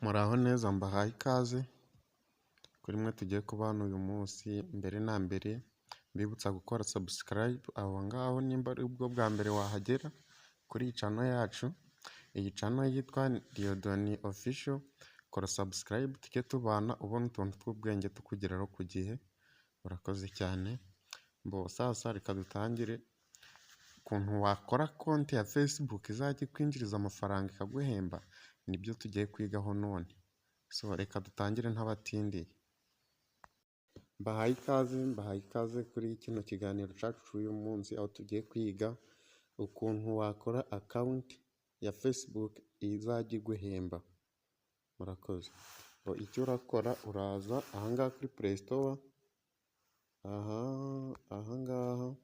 Muraho neza mbahaye ikaze kuri mwe tugiye kubana uyu munsi. Mbere na mbere mbibutsa gukora subscribe aho ngaho nimba ari bwo bwa mbere wahagera kuri iyi channel yacu. Iyi channel yitwa Dieudonné Official. Kora subscribe tujye tubana ubona utuntu tw'ubwenge tukugeraho ku gihe. Urakoze cyane. Sasa reka dutangire ukuntu wakora konti ya Facebook izajya ikwinjiriza amafaranga ikaguhemba. Nibyo tugiye kwigaho none. Reka dutangire ntabatindiye. Mbahaye ikaze kuri kino kiganiro cyacu cy'uyu munsi, aho tugiye kwiga ukuntu wakora akawunti ya Facebook izajya iguhemba. Murakoze. Icyo urakora uraza ahangaha kuri Play Store. Ahangaha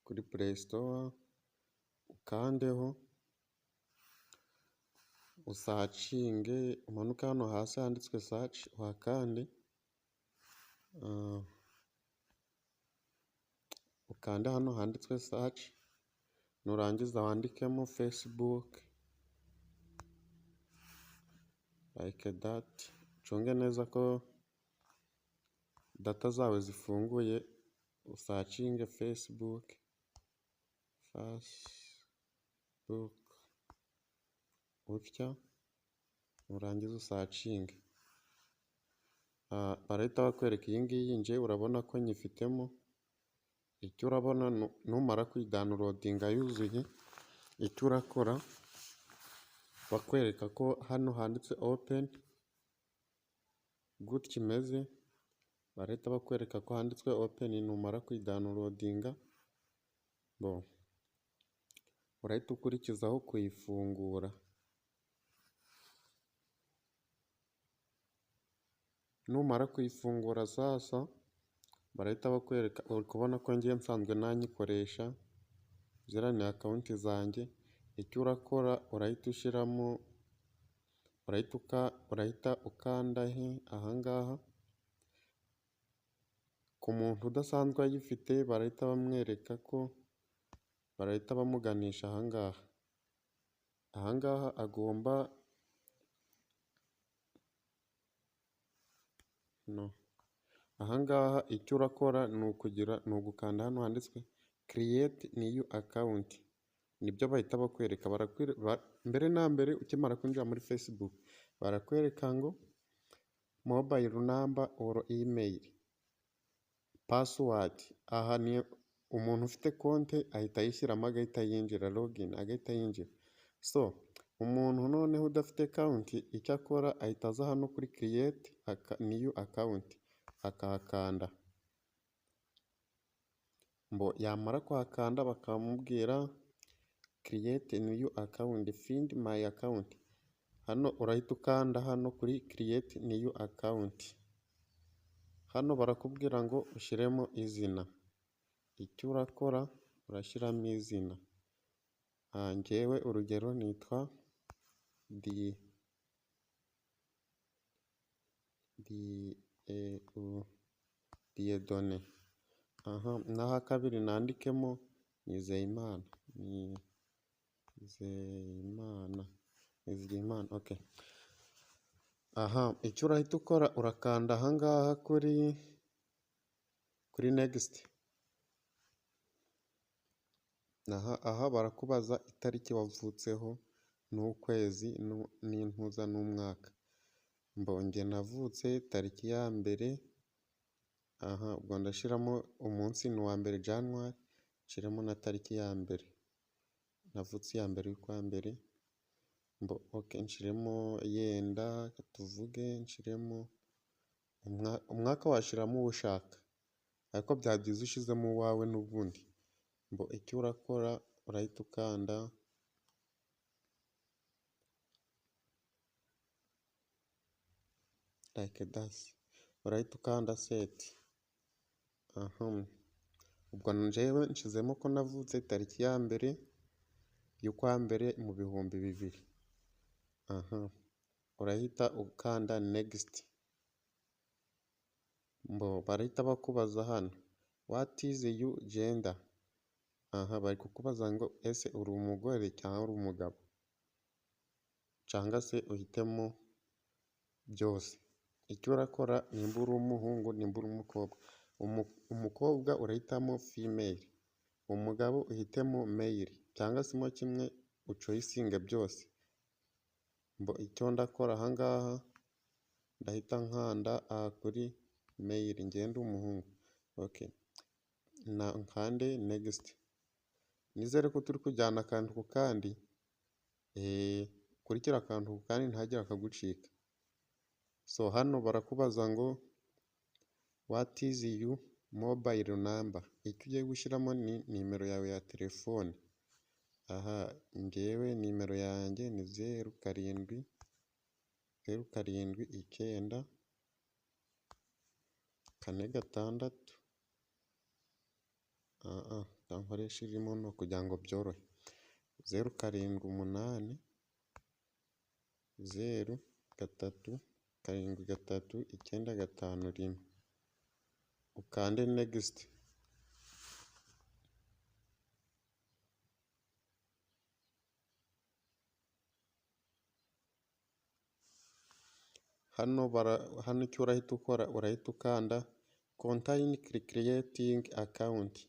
kuri Play Store ukandeho, usacinge, umanuke hano hasi handitswe search, uhakande, ukande hano handitswe search, nurangiza wandikemo Facebook like that. Ucunge neza ko data zawe zifunguye, usacinge Facebook utya, nurangiza usacinge. Barahita bakwereka iyi ngiyi, nje urabona ko nyifitemo. Icyo urabona numara kuyidownloadinga yuzuye, icyo urakora bakwereka ko hano handitse open, gutya imeze. Barahita bakwereka ko handitswe open numara kuyidownloadinga. Urahita ukurikizaho kuyifungura. Numara kuyifungura sasa barahita bakwereka, uri kubona ko ngiye nsanzwe nanyikoresha, ziriya ni akawunti zanjye. Icyo urakora urahita ushyiramo, urahita ukanda ahangaha. Ku muntu udasanzwe ayifite barahita bamwereka ko, barahita bamuganisha ahangaha agomba ahangaha icyo urakora ni ugukanda hano handitswe create new account. Nibyo bahita bakwereka. Mbere na mbere ukimara kwinjira muri Facebook barakwereka ngo mobile number or email, password. Aha ni umuntu ufite konti ahita ayishyiramo, agahita yinjira, login agahita yinjira. Umuntu noneho udafite konti icyo akora ahita aza hano kuri create new account akahakanda. Yamara kuhakanda bakamubwira create new account, find my account. Hano urahita ukanda hano kuri create new account. Hano barakubwira ngo ushyiremo izina. Icyo urakora urashyiramo izina. Njyewe urugero nitwa Dieudonné. Naho kabiri nandikemo Nizeyimana. Okay. Icyo urahita ukora urakanda ahangaha kuri next. Aha barakubaza itariki wavutseho n'ukwezi n'impuza n'umwaka. Njye navutse tariki ya mbere. Ubwo ndashyiramo umunsi ni uwa mbere January, nshyiremo na tariki ya mbere. Navutse ya mbere y'ukwa mbere. Okay, nshyiremo yenda tuvuge, nshyiremo umwaka washyiramo uwo ushaka, ariko byaba byiza ushyizemo uwawe n'ubundi. Icyo urakora urahita ukanda like that, urahita ukanda set. Ubwo njyewe nshizemo ko navutse tariki ya mbere y'ukwa mbere mu 2000. Urahita ukanda next. Barahita bakubaza hano what is your gender. Bari kukubaza ngo ese uri umugore cyangwa uri umugabo. cyangwa se uhitemo byose. Icyo urakora nimba uri umuhungu nimba uri umukobwa, umukobwa urahitamo female, umugabo uhitemo male cyangwa se mo kimwe ucoyisinge byose. Icyo ndakora ahangaha ndahita nkanda kuri male ngende umuhungu, okay, nkande next. Nizere ko turi kujyana akantu ku kandi, kurikira akantu ku kandi ntihagire akagucika. So hano barakubaza ngo what is your mobile number, icyo ugiye gushyiramo ni nimero yawe ya telefone. Aha ngewe nimero yanjye ni 07 09 46, nkoresha irimo no kugira ngo byorohe, 07 8 0 3 7 3 9 5 1, ukande next. Hano icyo urahita ukora urahita ukanda continue creating account.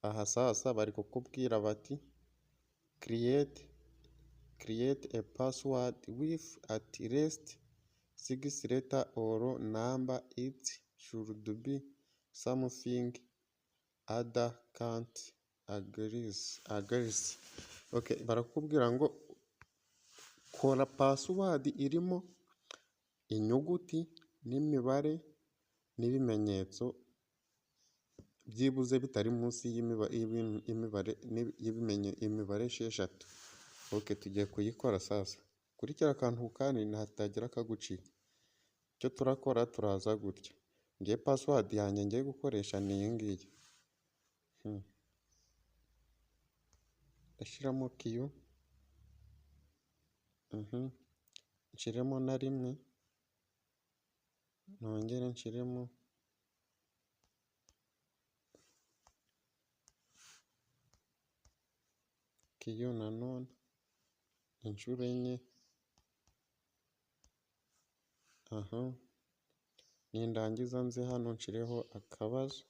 Aha sasa bari kukubwira bati create a password with at least 6 letter or number, it should be something other can't agrees. Okay, barakubwira ngo kora password irimo inyuguti n'imibare n'ibimenyetso byibuze bitari munsi y'imibare 6. Okay, tugiye kuyikora sasa. Kurikira akantu kandi ntihatagira akagucika. Icyo turakora turaza gutya. Ngiye password yanjye ngiye gukoresha ni iyi ngiyi. Ndashyiramo kiyo, nshiremo na 1, nongere nshiremo kiyo nanone inshuro 4. Nindangiza nze hano nshireho akabazo,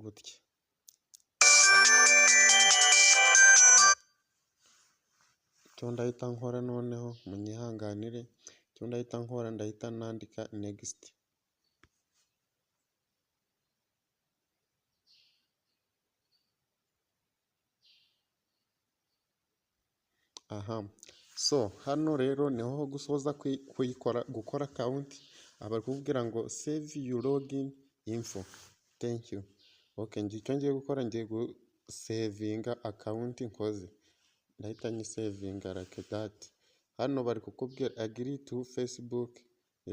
gutya. Icyo ndahita nkora noneho munyihanganire, icyo ndahita nkora ndahita nandika next. So hano rero niho ho gusoza gukora account. Abari kukubwira ngo save your login info, thank you. Okay, icyo ngiye gukora ngiye gusevinga account nkoze, ndahita nyisevinga like that. Hano bari kukubwira agree to Facebook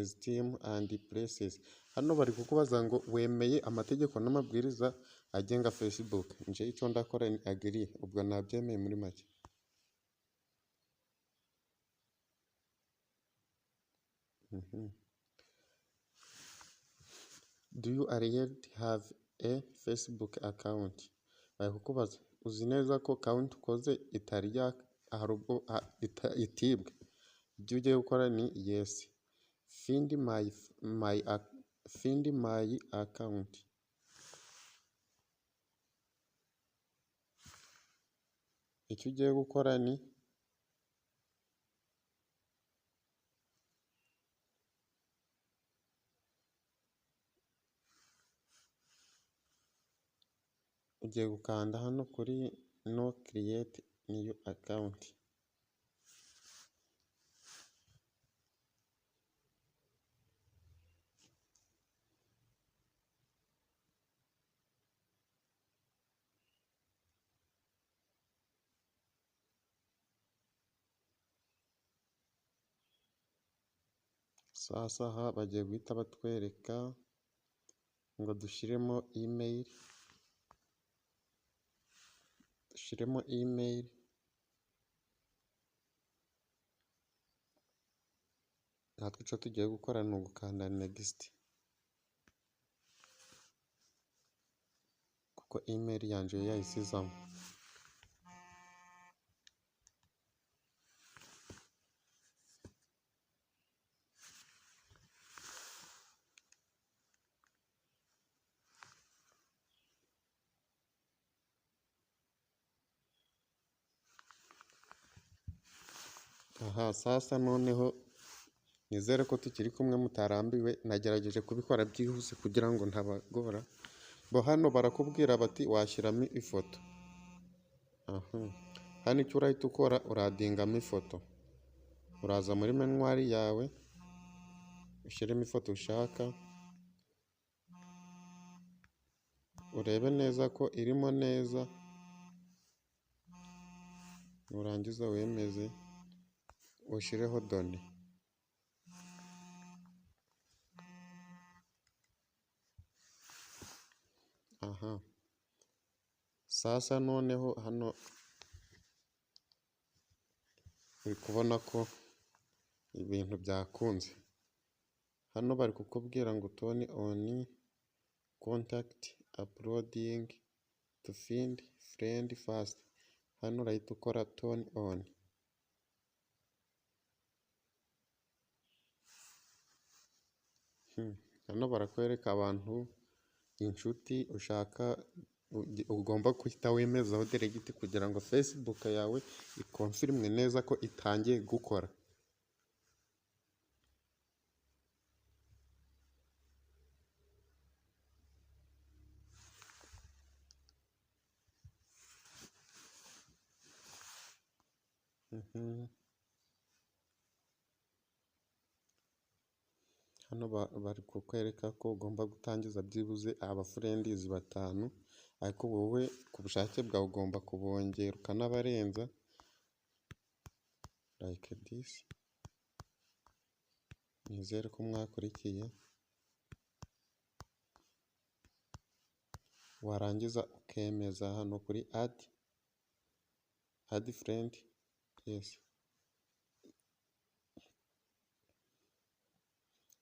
Steam and places. Hano bari kukubaza ngo wemeye amategeko n'amabwiriza agenga Facebook. Nje icyo ndakora ni agree, ubwo nabyemeye muri make. Do you already have a Facebook account? Bari kukubaza uzi neza ko account ukoze itari itibwe. Ibyo ugiye gukora ni yes. Find my account. Icyo ugiye gukora ni ugiye gukanda hano kuri no create new account. Sasa aha bagiye guhita batwereka ngo dushyiremo email, natwe icyo tugiye gukora ni ugukanda next. kuko email yanjye yo yahise izamo. Aha sasa noneho nizere ko tukiri kumwe mutarambiwe, nagerageje kubikora byihuse kugira ngo ntabagora. Bo hano barakubwira bati washyiramo ifoto. Hano icyo urahita ukora uradingamo ifoto, uraza muri menwari yawe ushyiremo ifoto ushaka, urebe neza ko irimo neza, nurangiza wemeze ushyireho done. Sasa noneho hano uri kubona ko ibintu byakunze. Hano bari kukubwira ngo turn on contact uploading to find friend fast. Hano urahita ukora turn on. Hano barakwereka abantu, inshuti ushaka, ugomba guhita wemezaho diregiti kugira ngo Facebook yawe ikonfirimwe neza ko itangiye gukora. Hano bari kukwereka ko ugomba gutangiza byibuze abafurendizi 5, ariko wowe ku bushake bwawe ugomba kubongera ukanabarenza like this. Nizere ko mwakurikiye. Warangiza ukemeza hano kuri add friend. Yes,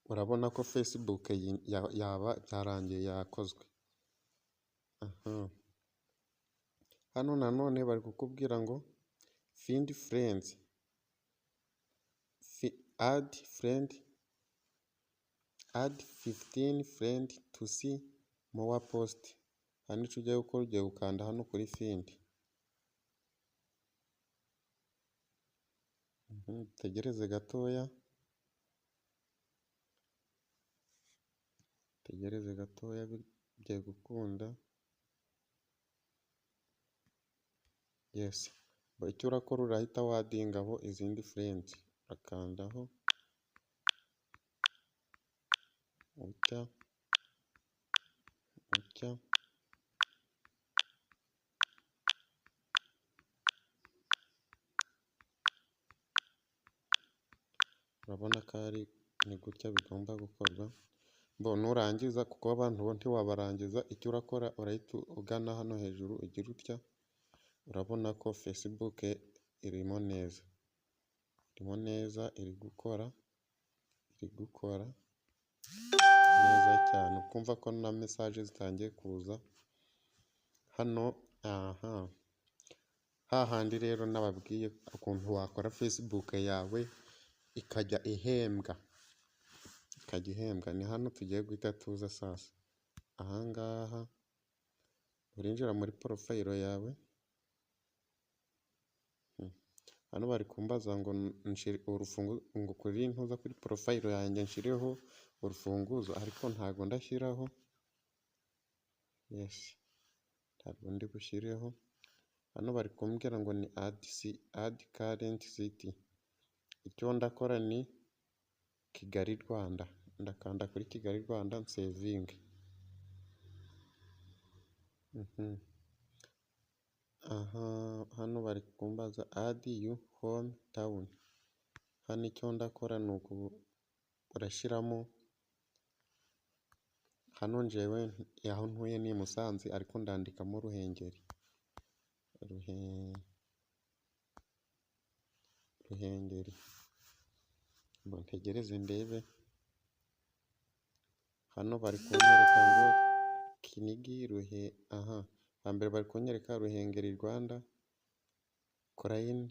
urabona ko Facebook yaba byarangiye yakozwe. Hano nanone bari kukubwira ngo find friends, add 15 friend to see more post. Hano icyo ugiye gukora ugiye gukanda hano kuri find. Tegereze gatoya, bigiye gukunda. Yes, icyo urakora urahita wadingaho izindi friends, urakandaho utya. Urabona ko ni gutya bigomba gukorwa. Nurangiza, kuko abantu bo ntiwabarangiza, icyo urakora urahita ugana hano hejuru ugira utya. Urabona ko Facebook irimo neza, iri gukora neza cyane. Ukumva ko na message zitangiye kuza hano. Hahandi rero nababwiye ukuntu wakora Facebook yawe ikajya ihembwa. Ni hano tugiye guhita tuza sasa. Ahangaha urinjira muri porofayiro yawe. Hano bari kumbaza ngo ngo kuri ntuza kuri porofayiro yanjye nshireho urufunguzo, ariko ntago ndashyiraho. Yes, ntabwo ndi bushyireho. Hano bari kumbwira ngo ni add current city. Icyo ndakora ni Kigali Rwanda. Ndakanda kuri Kigali Rwanda nsevinge. Hano bari kumbaza add you home town. Hano icyo ndakora ni urashyiramo. Hano njyewe aho ntuye ni Musanze, ariko ndandikamo Ruhengeri. Ntegereze ndebe. Hano bari kunyereka ngo Kinigi hambere bari kunyereka Ruhengeri Rwanda, Korayini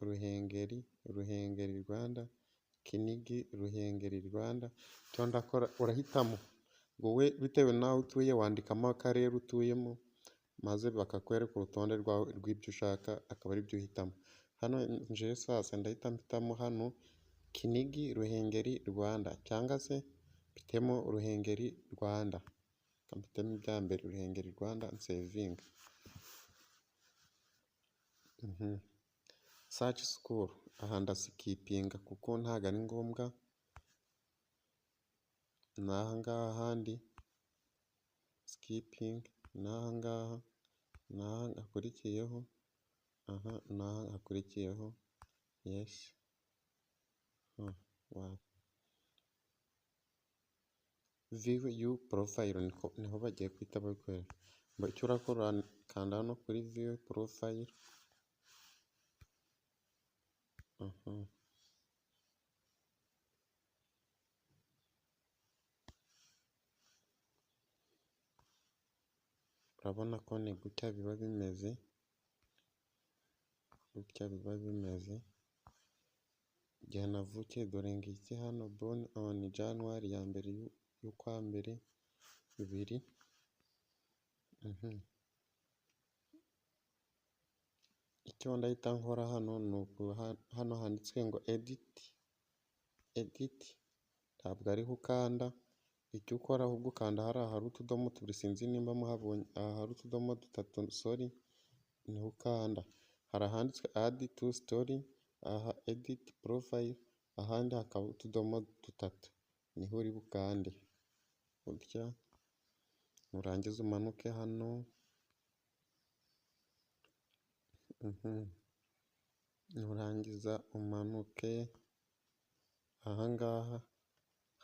Ruhengeri Rwanda, Kinigi Ruhengeri Rwanda, icyo ndakora urahitamo wowe bitewe n'aho utuye wandikamo akarere utuyemo maze bakakwereka urutonde rwawe rw'ibyo ushaka akaba ari byo uhitamo. Hano nje sasa ndahita mpitamo hano Kinigi Ruhengeri Rwanda cyangwa se mpitemo Ruhengeri Rwanda, mpitemo ibya mbere Ruhengeri Rwanda nsevinga. Search school aha ndasikipinga kuko ntago ari ngombwa, n'aha ngaha handi skipping, n'aha ngaha, n'aha hakurikiyeho, aha n'aha hakurikiyeho, yes. View you profile niho bagiye kwita babikwereka. Icyo urakora kanda hano kuri view profile. Urabona ko ni gutya biba bimeze, igihe navukiye dore ngiki hano born on January ya mbere y'ukwa mbere 2000. Icyo ndahita nkora hano ni hano handitswe ngo edit ntabwo ariho ukanda, icyo ukora ahubwo ukanda hariya hari utudomo tubiri sinzi nimba muhabonye, aha hari utudomo dutatu sorry, niho ukanda. Hari ahanditswe add to story, aha edit profile, ahandi hakaba utudomo dutatu niho uri bukande gutya, nurangiza umanuke hano. Nurangiza umanuke aha ngaha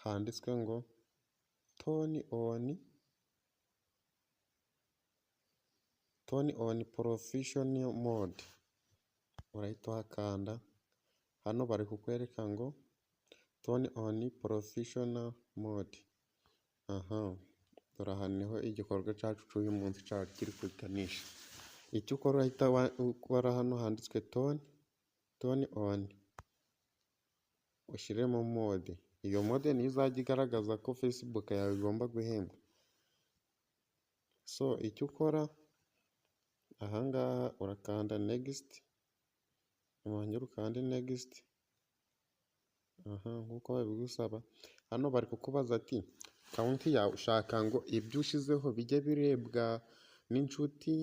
handitswe ngo turn on professional mode, urahita uhakanda. Hano bari kukwereka ngo turn on professional mode. Dore aha niho igikorwa cyacu cy'uyu munsi cyari kiri kuganisha. Icyo ukora urahita ukora hano handitswe turn on, ushyiremo mode. Iyo mode niyo izajya igaragaza ko Facebook yawe igomba guhembwa. So icyo ukora aha ngaha urakanda next, wongera ukande next, nk'uko babigusaba. Hano bari kukubaza ati konti yawe ushaka ngo ibyo ushyizeho bijye birebwa n'inshuti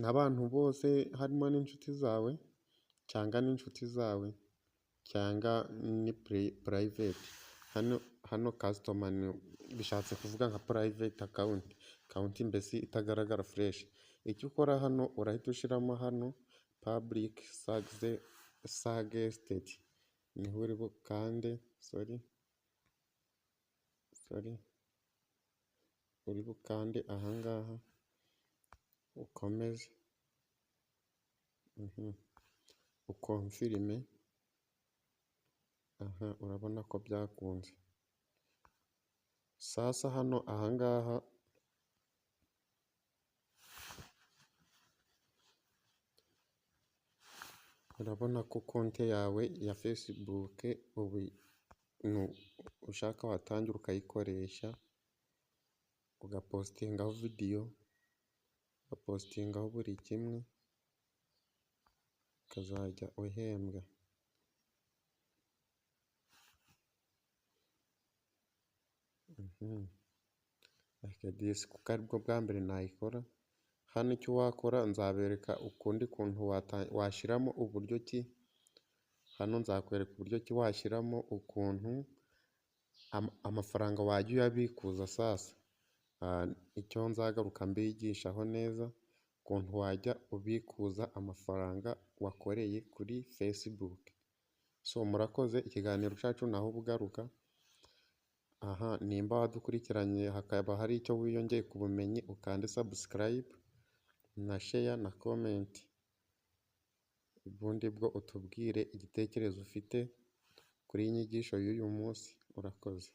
n'abantu bose, harimo n'inshuti zawe cyangwa ni private. Hano customer bishatse kuvuga nka private account mbese itagaragara fresh. Icyo ukora hano urahita ushyiramo hano public suggested, niho uri bukande uri bukande aha ngaha ukomeze ukonfirime. Urabona ko byakunze. Sasa hano aha ngaha urabona ko konti yawe ya Facebook ubu ushaka watangira ukayikoresha, ugapostingaho video, ugapostingaho buri kimwe, ukazajya uhembwa. Kuko aribwo bwa mbere nayikora. Hano icyo wakora nzabereka ukundi kuntu washyiramo uburyo ki, hano nzakwereka uburyo ki washyiramo ukuntu amafaranga wajya uyabikuza. Sasa icyo nzagaruka mbigishaho neza ukuntu wajya ubikuza amafaranga wakoreye kuri Facebook. So murakoze, ikiganiro cyacu naho bugaruka. Nimba wadukurikiranye hakaba hari icyo wiyongeye ku bumenyi, ukande subscribe na share na comment, ubundi bwo utubwire igitekerezo ufite kuri iyi nyigisho y'uyu munsi. Urakoze.